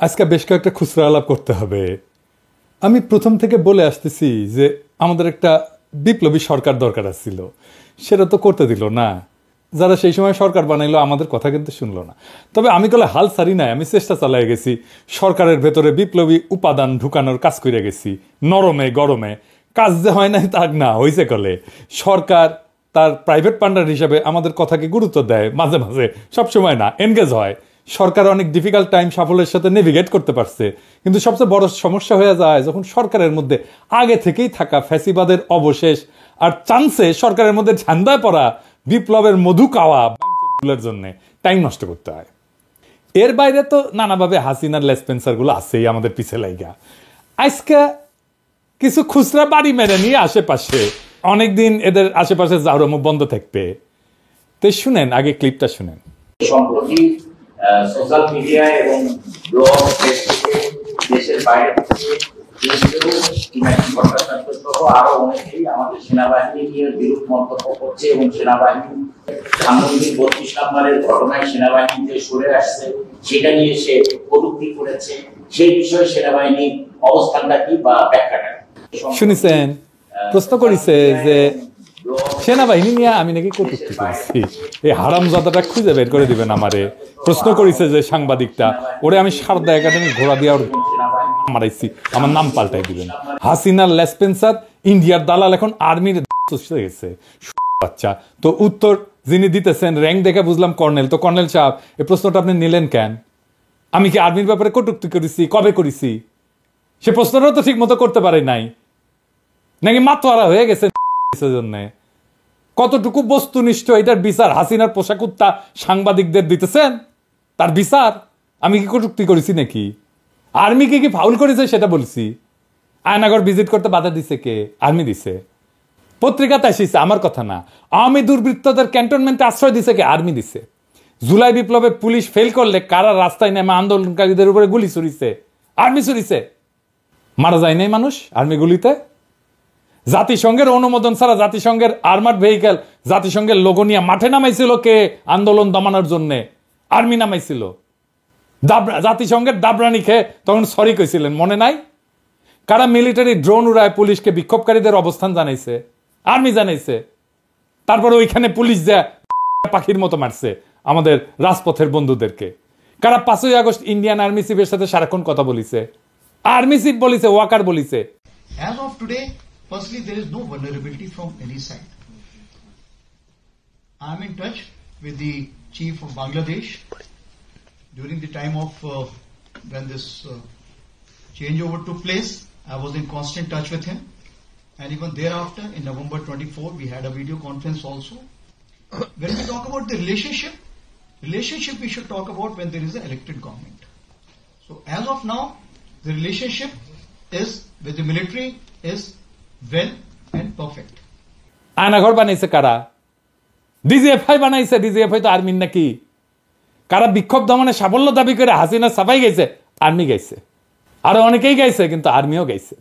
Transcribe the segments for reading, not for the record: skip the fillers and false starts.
আজকে বেশ কয়েকটা খুচরা আলাপ করতে হবে। আমি প্রথম থেকে বলে আসতেছি যে আমাদের একটা বিপ্লবী সরকার দরকার ছিল, সেটা তো করতে দিল না। যারা সেই সময় সরকার বানাইলো আমাদের কথা কিন্তু শুনলো না। তবে আমি কলে হাল ছাড়ি নাই, আমি চেষ্টা চালাই গেছি, সরকারের ভেতরে বিপ্লবী উপাদান ঢুকানোর কাজ করে গেছি। নরমে গরমে কাজ যে হয় নাই তা না, হয়েছে কলে সরকার তার প্রাইভেট পার্টনার হিসেবে আমাদের কথাকে গুরুত্ব দেয়, মাঝে মাঝে, সবসময় না, এনগেজ হয়। সরকার অনেক ডিফিকাল্ট টাইম সাফল্যের সাথে নেভিগেট করতে পারছে। কিন্তু সবচেয়ে বড় সমস্যা হয়ে যায় যখন সরকারের মধ্যে আগে থেকেই থাকা ফ্যাসিবাদের অবশেষ আর চান্সে সরকারের মধ্যে ঝান্ডায় পড়া বিপ্লবের মধু খাওয়া গুলোর জন্য টাইম নষ্ট করতে হয়। এর বাইরে তো নানাভাবে হাসিনার লেসপেন্সার গুলো আছেই আমাদের পিছে লাইগা। আজকে কিছু খুচরা বাড়ি মেরে নিয়ে আশেপাশে অনেকদিন এদের আশেপাশে জাউরমু বন্ধ থাকবে। তো শুনেন, আগে ক্লিপটা শুনেন। সম্প্রতি সোশ্যাল মিডিয়া এবং ব্লগ, ফেসবুকে দেশের বাইরে থেকে আরো অনেকেই আমাদের সেনাবাহিনী নিয়ে বিরূপ মন্তব্য করছে এবং সেনাবাহিনী সাংগঠনিক 32 নম্বরের ঘটনায় সেনাবাহিনী যে সরে আসছে সেটা নিয়ে সে কটূক্তি করেছে। সেই বিষয়ে সেনাবাহিনীর অবস্থানটা কি বা ব্যাখ্যাটা শুনেছেন? প্রশ্ন করেছে যে সেনাবাহিনী নিয়ে আমি নাকি কটূক্তি করেছি, এই হারামজাদাটা খুঁজে বের করে দিবেন আমারে। প্রশ্ন করেছে যে সাংবাদিকটা, ওরে আমি সারদা একাডেমি ঘোরা দিয়ে মারাইছি, আমার নাম পাল্টাই দিবেন। হাসিনার লেসপেন্সার ইন্ডিয়ার দালাল এখন আর্মির গেছে বাচ্চা। তো উত্তর যিনি দিতেছেন র্যাঙ্ক দেখে বুঝলাম কর্নেল। তো কর্নেল সাহেব, এই প্রশ্নটা আপনি নিলেন কেন? আমি কি আর্মির ব্যাপারে কটূক্তি করেছি? কবে করেছি? সে প্রশ্নটাও তো ঠিক মতো করতে পারে নাই, নাকি মাতোয়ারা হয়ে গেছে জন্য? কতটুকু বস্তুনিষ্ঠ এটার বিচার হাসিনার পোশাক উত্তা সাংবাদিকদের দিতেছেন? তার বিচার আমি কি কটূক্তি করেছি নাকি? আর্মিকে কি ফাউল করেছে সেটা বলছি। আয়নাগর ভিজিট করতে বাধা দিছে কে? আর্মি দিছে। পত্রিকাতে আসিছে, আমার কথা না। আওয়ামী দুর্বৃত্তদের ক্যান্টনমেন্টে আশ্রয় দিছে কে? আর্মি দিছে। জুলাই বিপ্লবে পুলিশ ফেল করলে কারা রাস্তায় নেমে আন্দোলনকারীদের উপরে গুলি ছুরিছে? আর্মি ছুরিছে। মারা যায় নাই মানুষ আর্মি গুলিতে? জাতিসংঘের অনুমোদন ছাড়া জাতিসংঘের আর্মার্ড ভেহিকেল, জাতিসংঘের লোগো নিয়ে মাঠে নামাইছিল কে আন্দোলন দমানোর জন্য? আর্মি নামাইছিল। জাতিসংঘের দাবরানি খেয়ে তখন সরি কইছিলেন, মনে নাই? কারা মিলিটারি ড্রোন উড়ায় পুলিশকে বিক্ষোভকারীদের অবস্থান জানাইছে? আর্মি জানাইছে। তারপরে ওইখানে পুলিশ যা পাখির মতো মারছে আমাদের রাজপথের বন্ধুদেরকে। কারা 5ই আগস্ট ইন্ডিয়ান আর্মি চিফের সাথে সারাক্ষণ কথা বলিছে? আর্মি চিফ বলিছে, ওয়াকার বলিছে। As of today, firstly, there is no vulnerability from any side. I am in touch with the chief of Bangladesh during the time of when this changeover took place. I was in constant touch with him, and even thereafter, in November 24, we had a video conference also. When we talk about the relationship we should talk about when there is an elected government. So as of now, the relationship is with the military is well and perfect. Aynaghor বানাইছে কারা? DGFI বানাইছে। DGFI তো আর্মির নাকি? কারা বিক্ষোভ দমনে সাফল্য দাবি করে হাসিনা সাফাই গেছে? আর্মি গাইছে। আরো অনেকেই গাইছে, কিন্তু আর্মিও গাইছে।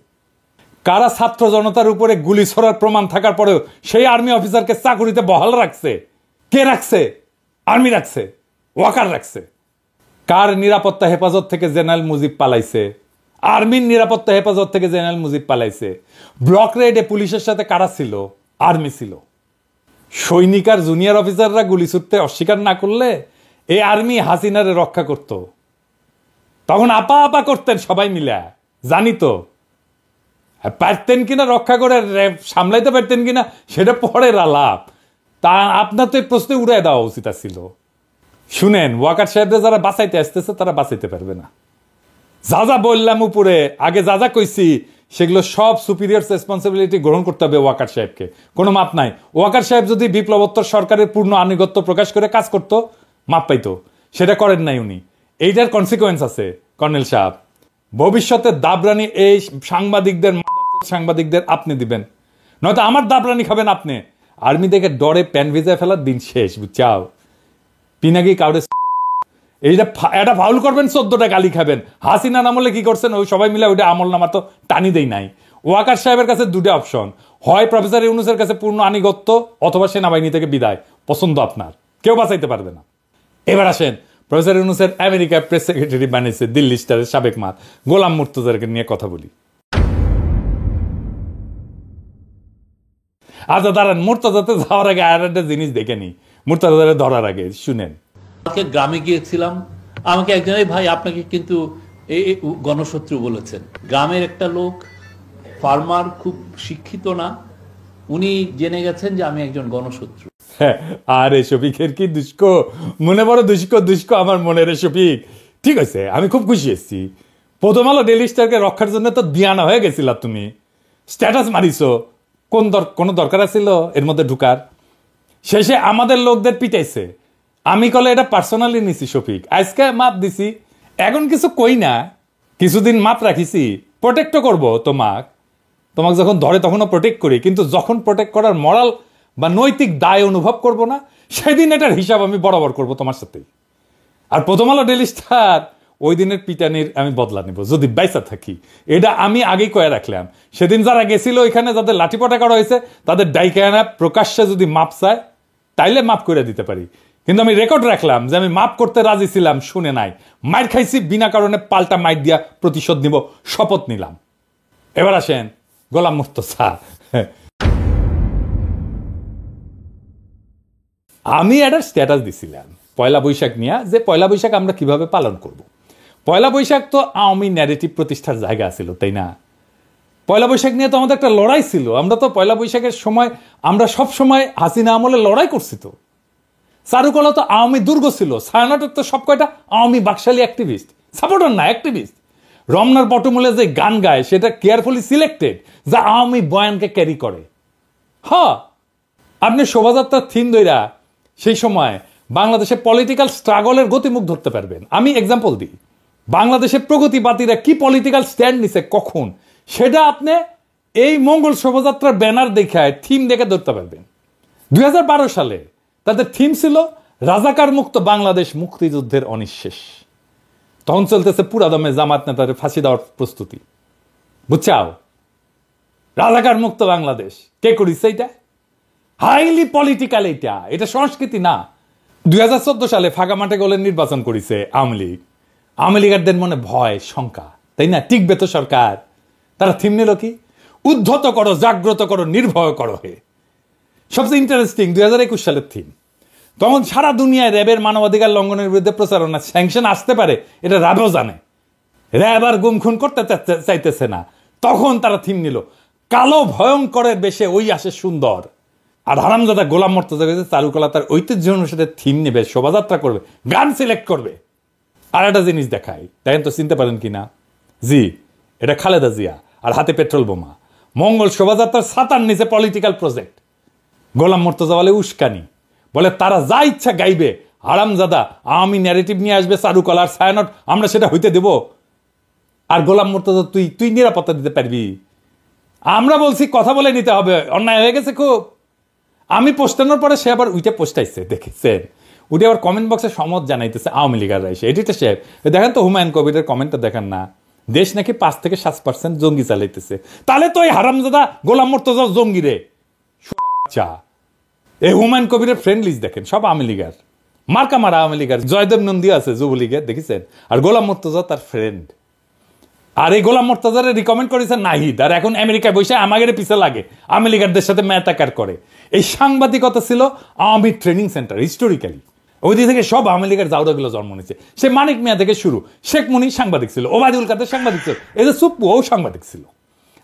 কারা ছাত্র জনতার উপরে গুলি ছোড়ার প্রমাণ থাকার পরেও সেই আর্মি অফিসারকে চাকুরিতে বহাল রাখছে? কে রাখছে? আর্মি রাখছে, ওয়াকার রাখছে। কার নিরাপত্তা হেফাজত থেকে জেনারেল মুজিব পালাইছে? আর্মির নিরাপত্তা হেফাজত থেকে জেনারেল মুজিব পালাইছে। ব্লক রেডে পুলিশের সাথে কারা ছিল? আর্মি ছিল। সৈনিক আর জুনিয়র অফিসাররা গুলি ছুটতে অস্বীকার না করলে এই আর্মি হাসিনারে রক্ষা করত। তখন আপা আপা করতেন সবাই মিলে, জানি তো। পারতেন কিনা রক্ষা করে সামলাইতে পারতেন কিনা সেটা পরের আলাপ। তা আপনার তো এই প্রশ্নে উড়াই দেওয়া উচিত ছিল। শুনেন, ওয়াকার সাহেবদের যারা বাঁচাইতে আসতেছে তারা বাঁচাইতে পারবে না। যা যা বললাম উপরে, আগে যা যা কইছি, সেগুলো সব সুপিরিয়র রেসপন্সিবিলিটি গ্রহণ করতে হবে ওয়াকার সাহেবকে। কোনো মাপ নাই। ওয়াকার সাহেব যদি বিপ্লবোত্তর সরকারের পূর্ণ আনুগত্য প্রকাশ করে কাজ করতো, মাপ পাইতো। সেটা করেন নাই উনি। এইটার কনসিকুয়েন্স আছে কর্নেল সাহেব। ভবিষ্যতে দাবরানি এই সাংবাদিকদের আপনি দিবেন, নয়তো আমার দাবরানি খাবেন আপনি। আর্মি দেখে ডরে প্যান ভিজায় ফেলার দিন শেষ, বুঝছাও? পিনাকি কাউরে এইটা এটা ফাউল করবেন, 14টা গালি খাবেন। হাসিনা আমলে কি করছেন ওই সবাই মিলে ওইটা আমল নামা তো টানি দেই নাই। ওয়াকার সাহেবের কাছে দুটো অপশন, হয় প্রফেসর ইউনূসের কাছে পূর্ণ আনুগত্য, অথবা সেনাবাহিনী থেকে বিদায়। পছন্দ আপনার, কেউ বাঁচাইতে পারবে না। এবার আসেন, প্রফেসর ইউনূসের আমেরিকা প্রেস সেক্রেটারি বানিয়েছে দিল্লি স্টারের সাবেক মাত গোলাম মুর্তজাকে নিয়ে কথা বলি। আচ্ছা দাঁড়ান, মুর্তজাতে যাওয়ার আগে আর একটা জিনিস দেখে নি, মুর্তজারে ধরার আগে শুনেন। গ্রামে গিয়েছিলাম, আমাকে একজন, ভাই আপনাকে কিন্তু গণশত্রু বলেছেন। গ্রামের একটা লোক, ফার্মার, খুব শিক্ষিত না, উনি জেনে গেছেন যে আমি একজন গণশত্রু। আরে শফিকের কি দুষ্ক, মনে বড় দুষ্ক আমার মনে রে শফিক। ঠিক আছে, আমি খুব খুশি এসেছি। প্রথম আলো ডেইলি স্টারকে রক্ষার জন্য তো দিয়ানা হয়ে গেছিল, তুমি স্ট্যাটাস মারিছো, কোনো দরকার ছিল এর মধ্যে ঢুকার? শেষে আমাদের লোকদের পিটাইছে, আমি কলে এটা পার্সোনালি নিছি শফিক, আজকে মাপ দিছি, এখন কিছু কই না, কিছুদিন মাপ রাখিছি, প্রোটেক্টও করবো তোমাকে যখন ধরে তখনও প্রোটেক্ট করি, কিন্তু যখন প্রোটেক্ট করার মরাল বা নৈতিক দায় অনুভব করব না, সেদিন এটার হিসাব আমি বরাবর করব তোমার সাথেই। আর প্রথম আলো ডেইলি স্টার ওই দিনের পিটানির আমি বদলা নেব যদি বাইসা থাকি, এটা আমি আগেই কয়ে রাখলাম। সেদিন যারা গেছিল ওইখানে, যাদের লাঠিপটা করা হয়েছে, তাদের ডাইকানা প্রকাশ্যে যদি মাপ চায় তাইলে মাপ করে দিতে পারি, কিন্তু আমি রেকর্ড রাখলাম যে আমি মাপ করতে রাজি ছিলাম, শুনে নাই, মাইর খাইছি, বিনা কারণে পাল্টা মাইর দিয়া প্রতিশোধ নিব, শপথ নিলাম। এবার আসেন গোলাম মুর্তজা। আমি একটা স্ট্যাটাস দিছিলাম পয়লা বৈশাখ নিয়ে, যে পয়লা বৈশাখ আমরা কিভাবে পালন করব। পয়লা বৈশাখ তো আওয়ামী ন্যারেটিভ প্রতিষ্ঠার জায়গা ছিল, তাই না? পয়লা বৈশাখ নিয়ে তো আমাদের একটা লড়াই ছিল, আমরা তো পয়লা বৈশাখের সময় আমরা সব সময় হাসিনা আমলে লড়াই করছি। তো চারুকলা তো আওয়ামী দুর্গ ছিল, ছায়ানটের তো সব কয়টা আওয়ামী বাকশালী অ্যাক্টিভিস্ট, সাপোর্টার না অ্যাক্টিভিস্ট। রমনার পটমূলে যে গান গায় সেটা কেয়ারফুলি সিলেক্টেড, যা আওয়ামী বয়ানকে ক্যারি করে। হ্যাঁ, আপনি শোভাযাত্রার থিম দইরা সেই সময় বাংলাদেশে পলিটিক্যাল স্ট্রাগলের গতিমুখ ধরতে পারবেন। আমি এক্সাম্পল দিই, বাংলাদেশের প্রগতিবাদীরা কি পলিটিক্যাল স্ট্যান্ড নিছে কখন, সেটা আপনি এই মঙ্গল শোভাযাত্রার ব্যানার দেখায় থিম দেখে ধরতে পারবেন। 2012 সালে তাদের থিম ছিল রাজাকার মুক্ত বাংলাদেশ, মুক্তিযুদ্ধের অনিঃশেষ। তখন চলতেছে পুরাদমে জামাত নেতাদের ফাঁসি দেওয়ার প্রস্তুতি, বুঝছাও? রাজাকার মুক্ত বাংলাদেশ কে করিছে? এটা হাইলি পলিটিক্যাল, এটা সংস্কৃতি না। 2014 সালে ফাঁকা মাঠে গোলের নির্বাচন করেছে আওয়ামী লীগ। আওয়ামী লীগারদের মনে ভয় শঙ্কা, তাই না? টিকবে তো সরকার। তারা থিম নিল কি? উদ্ধত করো, জাগ্রত করো, নির্ভয় করো হে। সবচেয়ে ইন্টারেস্টিং 2021 সালের থিম। তখন সারা দুনিয়ায় র্যাবের মানবাধিকার লঙ্ঘনের বিরুদ্ধে প্রচারণা, স্যাংশন আসতে পারে, এটা র্যাবও জানে। র্যাব আর গুম খুন করতে চাইতেছে না, তখন তারা থিম নিল কালো ভয়ঙ্করের বেশে ওই আসে সুন্দর। আর হারামজাদা গোলাম মুর্তজা চারুকলা তার ঐতিহ্য অনুসারে থিম নেবে, শোভাযাত্রা করবে, গান সিলেক্ট করবে। আর একটা জিনিস দেখাই, দেখেন তো চিনতে পারেন কিনা? জি, এটা খালেদা জিয়া, আর হাতে পেট্রোল বোমা। মঙ্গল শোভাযাত্রার ছাতার নিচে পলিটিক্যাল প্রজেক্ট। গোলাম মুর্তজা বলে উস্কানি, বলে তারা যা ইচ্ছা গাইবে, হারামজাদা আওয়ামী ন্যারেটিভ নিয়ে আসবে, চারুকলার ছায়ানট, আমরা সেটা হইতে দেব। আর গোলাম মুর্তজা তুই নিরাপত্তা দিতে পারবি? আমরা বলছি কথা বলে নিতে হবে, অন্যায় হয়ে গেছে খুব। আমি পোস্টানোর পরে সে আবার উইটে পোস্টাইছে, দেখেছেন? উঠে আবার কমেন্ট বক্সে সমত জানাইতেছে আওয়ামী লীগাররা এসে। এটিতে সাহেব দেখেন তো, হুমায়ুন কবিরের কমেন্টটা দেখেন না, দেশ নাকি 5 থেকে 7% জঙ্গি চালাইতেছে। তাহলে তো এই হারামজাদা গোলাম মুর্তজা জঙ্গি রে। এই হুমায়ুন কবিরের ফ্রেন্ড লিস্ট দেখেন, সব আওয়ামী লীগার, মার্কা মারা আওয়ামী লীগার। জয়দেব নন্দী আছে যুবলীগের, দেখেছেন? আর গোলাম মুর্তজা তার ফ্রেন্ড। আর এই গোলাম মুর্তজারে রিকমেন্ড করেছে নাহিদ, আর এখন আমেরিকায় বসে আমাদের পিছে লাগে, আওয়ামী লীগারদের সাথে ম্যাটাকার করে। এই সাংবাদিকতা ছিল আওয়ামী ট্রেনিং সেন্টার হিস্টোরিক্যালি। ওই দিক থেকে সব আওয়ামী লীগের জাউরাগুলো জন্ম নিয়েছে। সে মানিক মিয়া থেকে শুরু, শেখ মুনি সাংবাদিক ছিল, ওবায়দুল কাদের সাংবাদিক ছিল, এদের সুপ্পু ও সাংবাদিক ছিল।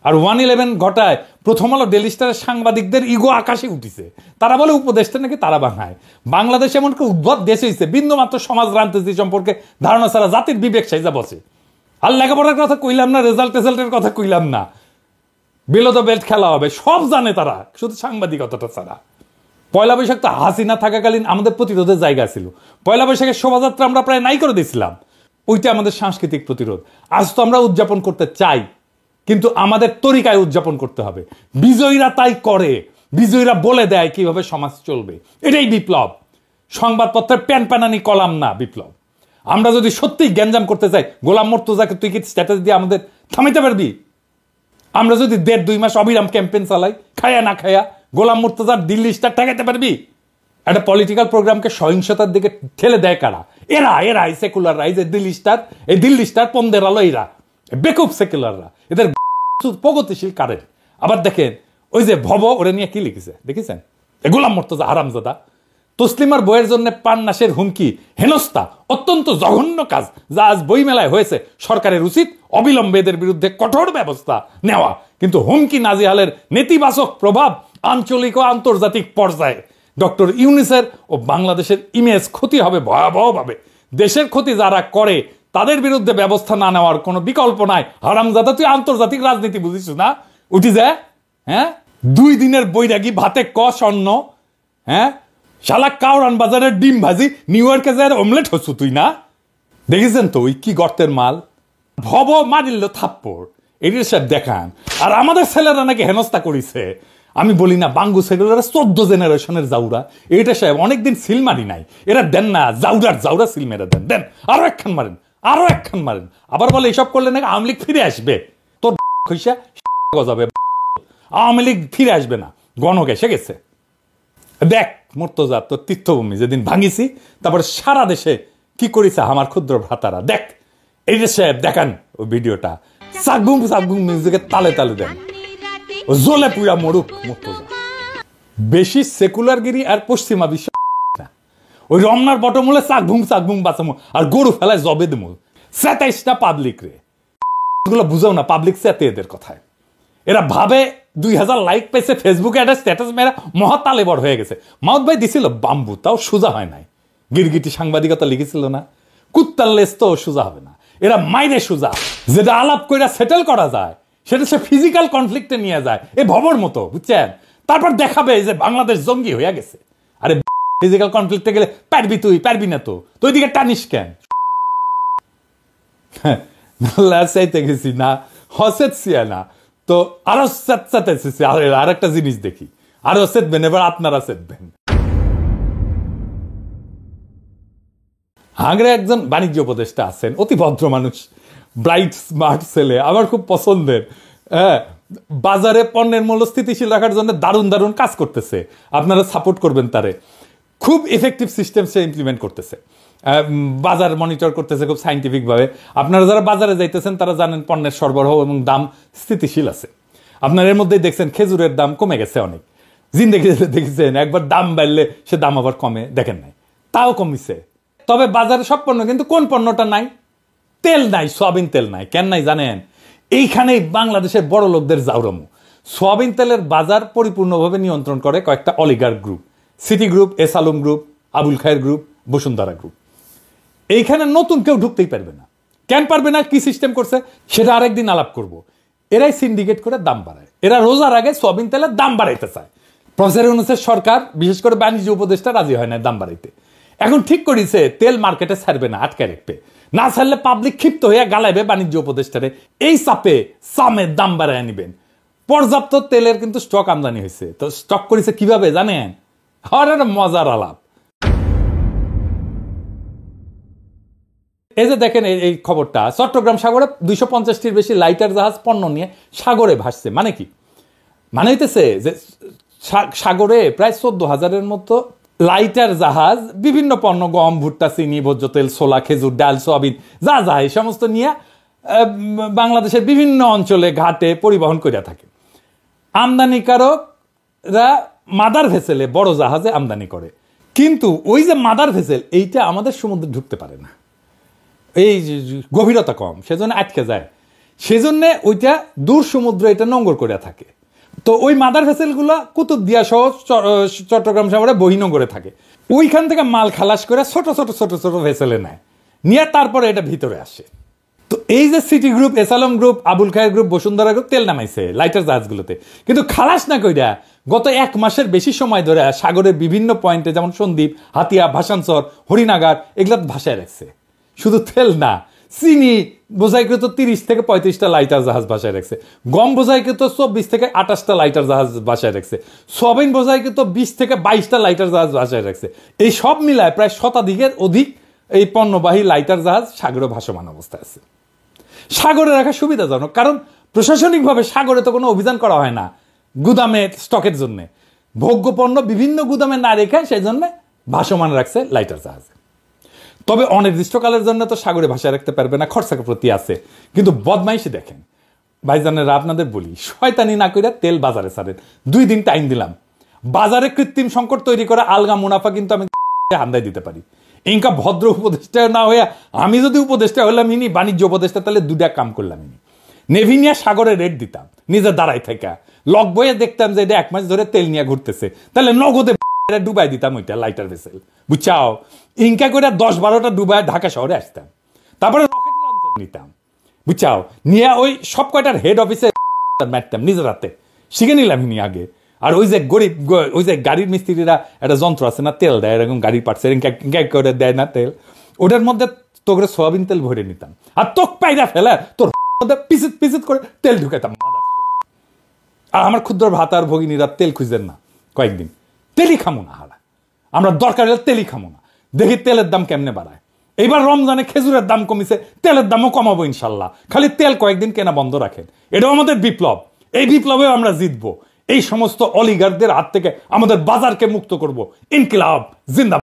আর 111 ঘটায় প্রথম আলো ডেইলি স্টারের সাংবাদিকদের ইগো আকাশে উঠিছে। তারা বলে উপদেশটা নাকি তারা বানায়। বাংলাদেশ এমন কি উদ্ভট দেশ হয়েছে, বিন্দুমাত্র সমাজ রাজনীতি সম্পর্কে ধারণা ছাড়া জাতির বিবেক সাইজা বসে। আর লেখাপড়ার কথা কইলাম না, রেজাল্টের কথা কইলাম না, বিলো দ্য বেল্ট খেলা হবে, সব জানে তারা, শুধু সাংবাদিকতাটা ছাড়া। পয়লা বৈশাখ তো হাসিনা থাকাকালীন আমাদের প্রতিরোধের জায়গা ছিল। পয়লা বৈশাখের শোভাযাত্রা আমরা প্রায় নাই করে দিয়েছিলাম, ওইটা আমাদের সাংস্কৃতিক প্রতিরোধ। আজ তো আমরা উদযাপন করতে চাই, কিন্তু আমাদের তরিকায় উদযাপন করতে হবে। বিজয়ীরা তাই করে, বিজয়ীরা বলে দেয় কিভাবে সমাজ চলবে। এটাই বিপ্লব, সংবাদপত্রের প্যানপ্যানানি কলাম না বিপ্লব। আমরা যদি সত্যিই গ্যাঞ্জাম করতে চাই, গোলাম মুর্তজাকে তুই কি স্ট্যাটাস দিয়ে আমাদের থামাইতে পারবি? আমরা যদি 1.5-2 মাস অবিরাম ক্যাম্পেইন চালাই, খায়া না খায়া, গোলাম মুর্তজার দিল্লি স্টার ঠেকাইতে পারবি? একটা পলিটিক্যাল প্রোগ্রামকে সহিংসতার দিকে ঠেলে দেয় কারা? এরা সেকুলাররা, এই যে দিল্লি স্টার পন্দের আলো, এরা বেকুব সেকুলাররা, এদের প্রগতিশীল কারেন্ট। আবার দেখেন ওই যে ভব, ওরা নিয়ে কি লিখেছে দেখেছেন? গোলাম মুর্তজা হারামজাদা তসলিমার বইয়ের জন্য প্রাণনাশের হুমকি, হেনস্থা, অত্যন্ত জঘন্য কাজ যা আজ বইমেলায় হয়েছে। সরকারের উচিত অবিলম্বে এদের বিরুদ্ধে কঠোর ব্যবস্থা নেওয়া। কিন্তু হুমকি নাজিহালের নেতিবাচক প্রভাব আঞ্চলিক ও আন্তর্জাতিক পর্যায়ে ডক্টর ইউনূসের ও বাংলাদেশের ইমেজ ক্ষতি হবে ভয়াবহভাবে। দেশের ক্ষতি যারা করে তাদের বিরুদ্ধে ব্যবস্থা না নেওয়ার কোনো বিকল্প নাই। হারামজাদা, তুই আন্তর্জাতিক রাজনীতি বুঝিস না? উঠি যায়, হ্যাঁ? 2 দিনের বৈরাগী ভাতে ক স্বর্ণ, হ্যাঁ? শালা কাউরান বাজারের ডিম ভাজি, নিউ ইয়র্কে যায় অমলেট হচ্ছ তুই না? দেখেছেন তো ওই কি গর্তের মাল? ভব মারিল থাপ্পড়, এটির সাহেব দেখান। আর আমাদের ছেলেরা নাকি হেনস্থা করিছে। আমি বলি না, বাঙ্গু সেগুলোরা 14 জেনারেশনের জাউরা। এইটা সাহেব অনেকদিন সিল মারি নাই, এরা দেন না, জাউরা সিল মেরে দেন আরো একখান মারেন। আবার বলে এইসব করলে নাকি আওয়ামী লীগ ফিরে আসবে। তোর খইসা গজাবে, আওয়ামী লীগ ফিরে আসবে না, গণক এসে গেছে। দেখ মুর্তজা, তোর তীর্থভূমি যেদিন ভাঙিছি, তারপরে সারা দেশে কি করিছে আমার ক্ষুদ্র ভ্রাতারা। দেখ এই যে সাহেব দেখান ওই ভিডিওটা, সাকবুম মিউজিকের তালে দেন, ও জ্বলে পুরা মরুক মুর্তজা। বেশি সেকুলারগিরি আর পশ্চিমা বিশ্ব না। ওই রমনার বটমূলে সাকবুম বাঁচামো আর গরু ফেলায় জবে দেমো। 27টা পাবলিক রে, এগুলো বুঝাও না, পাবলিক সাথে এদের কথায়। এরা ভাবে 2000 লাইক পেয়েছে ফেসবুকে, একটা স্ট্যাটাস মেয়েরা মহাতালেবর হয়ে গেছে। মাউদ ভাই দিছিল বাম্বু, তাও সোজা হয় নাই। গিরগিটি সাংবাদিকতা লিখেছিল না, কুত্তার লেস তো সোজা হবে না। এরা মাইরে সোজা, যেটা আলাপ করে সেটেল করা যায় সেটা সে ফিজিক্যাল কনফ্লিক্টে নিয়ে যায়, এ ভবর মতো, বুঝছেন? তারপর দেখাবে যে বাংলাদেশ জঙ্গি হয়ে গেছে। আরে ফিজিক্যাল কনফ্লিক্টে গেলে পারবি না তো তুই দিকে টানিস কেন? চাইতে গেছি না, হসেছিয়া না তো আরো চেঁচাতেছি। আর একটা জিনিস দেখি, আরো চেতবেন, এবার আপনারা চেতবেন। হাংরে একজন বাণিজ্য উপদেষ্টা আছেন, অতি ভদ্র মানুষ, ব্রাইট স্মার্ট ছেলে, আমার খুব পছন্দের। হ্যাঁ, বাজারে পণ্যের মূল্য স্থিতিশীল রাখার জন্য দারুণ কাজ করতেছে। আপনারা সাপোর্ট করবেন তারে। খুব ইফেক্টিভ সিস্টেম সে ইমপ্লিমেন্ট করতেছে, বাজার মনিটর করতেছে খুব সাইন্টিফিক ভাবে। আপনারা যারা বাজারে যাইতেছেন তারা জানেন পণ্যের সরবরাহ এবং দাম স্থিতিশীল আছে। আপনারা এর মধ্যেই দেখছেন খেজুরের দাম কমে গেছে অনেক। জিন্দেগি দেখেছেন একবার দাম বাড়লে সে দাম আবার কমে, দেখেন নাই, তাও কমিছে। তবে বাজারে সব পণ্য, কিন্তু কোন পণ্যটা নাই? তেল নাই, সয়াবিন তেল নাই। কেন নাই জানেন? এইখানেই বাংলাদেশের বড় লোকদের জাউরামু। সয়াবিন তেলের বাজার পরিপূর্ণভাবে নিয়ন্ত্রণ করে কয়েকটা অলিগার group, City Group, S Alam group, Abul Khair group, Bashundhara group. এইখানে নতুন কেউ ঢুকতেই পারবে না। কেন পারবে না? কি সিস্টেম করছে সেটা আরেকদিন আলাপ করব। এরাই সিন্ডিকেট করে দাম বাড়ায়। এরা রোজার আগে সয়াবিন তেলের দাম বাড়াইতে চায়। প্রফেসর ইউনূসের সরকার, বিশেষ করে বাণিজ্য উপদেষ্টা রাজি হয় না দাম বাড়াইতে। এখন ঠিক করেছে তেল মার্কেটে ছাড়বে না, আটকে রাখবে। না ছাড়লে পাবলিক ক্ষিপ্ত হয়ে গালাইবে বাণিজ্য উপদেষ্টারে। এই সামের দাম বাড়ায় নিবেন। পর্যাপ্ত তেলের কিন্তু স্টক আমদানি হয়েছে। তো স্টক করেছে কিভাবে জানেন? আর মজার আলাপ। এই যে দেখেন এই খবরটা, চট্টগ্রাম সাগরে 250টির বেশি লাইটার জাহাজ পণ্য নিয়ে সাগরে ভাসছে। মানে কি? মানে হইতেছে যে সাগরে প্রায় 14,000-এর মতো লাইটার জাহাজ বিভিন্ন পণ্য, গম, ভুট্টা, চিনি, ভোজ্য তেল, ছোলা, খেজুর, ডাল, সয়াবিন যা এই সমস্ত নিয়ে বাংলাদেশের বিভিন্ন অঞ্চলে ঘাটে পরিবহন করে থাকে। আমদানিকারকরা মাদার ভেসেলে, বড় জাহাজে আমদানি করে। কিন্তু ওই যে মাদার ভেসেল, এইটা আমাদের সমুদ্রে ঢুকতে পারে না, এই গভীরতা কম, সেজন্য আটকে যায়। সেজন্য ওইটা দূর সমুদ্রে এটা নোঙর করে থাকে। তো ওই মাদার ভেসেলগুলো কুতুবদিয়া সহ চট্টগ্রাম শহরে বহিনগরে থাকে। ওইখান থেকে মাল খালাস করে ছোট ভেসেলে নেয়, নিয়ে তারপরে এটা ভিতরে আসে। তো এই যে City Group, S Alam group, Abul Khair group, Bashundhara group তেল নামাইছে লাইটার জাহাজগুলোতে, কিন্তু খালাস না কইরা গত 1 মাসের বেশি সময় ধরে সাগরের বিভিন্ন পয়েন্টে, যেমন সন্দ্বীপ, হাতিয়া, ভাসানচর, হরিনাগার, এগুলো ভাসায় রাখছে। শুধু তেল না, চিনি বোঝাইকৃত 30 থেকে 35টা লাইটার জাহাজ ভাসায় রাখছে। গম বোঝাইকৃত 24 থেকে 28টা লাইটার জাহাজ ভাসায় রাখছে। সয়াবিন বোঝাইকৃত 20 থেকে 22টা লাইটার জাহাজ ভাসায় রাখছে। এই সব মিলায় প্রায় 100-এর অধিক এই পণ্যবাহী লাইটার জাহাজ সাগরে ভাসমান অবস্থায় আছে। সাগরে রাখা সুবিধাজনক, কারণ প্রশাসনিকভাবে সাগরে তো কোনো অভিযান করা হয় না গুদামে স্টকের জন্য। ভোগ্য পণ্য বিভিন্ন গুদামে না রেখে সেই জন্য ভাসমান রাখছে লাইটার জাহাজ। তবে অনির্দিষ্টকালের জন্য তো সাগরে ভাষা রাখতে পারবে না, খরচা প্রতি আছে। কিন্তু বদমাইশি দেখেন ভাইজানেরা, আপনাদের বলি, শয়তানি না কইরা তেল বাজারে ছাড়েন। 2 দিন টাইম দিলাম, বাজারে কৃত্রিম সংকট তৈরি করা আলগা মুনাফা কিন্তু আমি হান্দাই দিতে পারি। ইনকা ভদ্র উপদেষ্টা না হইয়া আমি যদি উপদেষ্টা হইলাম ইনি বাণিজ্য উপদেষ্টা, তাহলে 2টা কাম করলাম। ইনি নেভি নিয়ে সাগরে রেট দিতাম, নিজে দাঁড়াই থেকে লক বইয়ে দেখতাম যে এটা 1 মাস ধরে তেল নিয়ে ঘুরতেছে, তাহলে নগদে ডুবাই দিতাম ওইটা লাইটার ভেসেল, বুঝছাও। ইনকা করে 10-12টা ডুবাই ঢাকা শহরে আসতাম, তারপরে রকেট লঞ্চার নিতাম, বুঝছাও, নিয়ে ওই সব কয়টার হেড অফিসে মারতাম নিজের হাতে, শিখে নিলাম ইনি আগে। আর ওই যে গরিব, ওই যে গাড়ির মিস্ত্রিরা একটা যন্ত্র আছে না, তেল দেয় এরকম গাড়ির পার্টসের করে দেয় না তেল, ওটার মধ্যে তোকে সোয়াবিন তেল ভরে নিতাম, আর তোক পাইরা ফেলে তোর পিসিত পিসিত করে তেল ঢুকাইতাম। আর আমার ক্ষুদ্র ভাতার ভগিনীরা তেল খুঁজেন না কয়েকদিন, তেলই খামো না হারা, আমরা দরকার হলে তেলই খামো না, দেখি তেলের দাম কেমনে বাড়ায়। এইবার রমজানে খেজুরের দাম কমিছে, তেলের দামও কমাবো ইনশাল্লাহ, খালি তেল কয়েকদিন কেনা বন্ধ রাখেন। এটাও আমাদের বিপ্লব, এই বিপ্লবেও আমরা জিতবো। এই সমস্ত অলিগারদের হাত থেকে আমাদের বাজারকে মুক্ত করব। ইনকিলাব জিন্দাবাদ।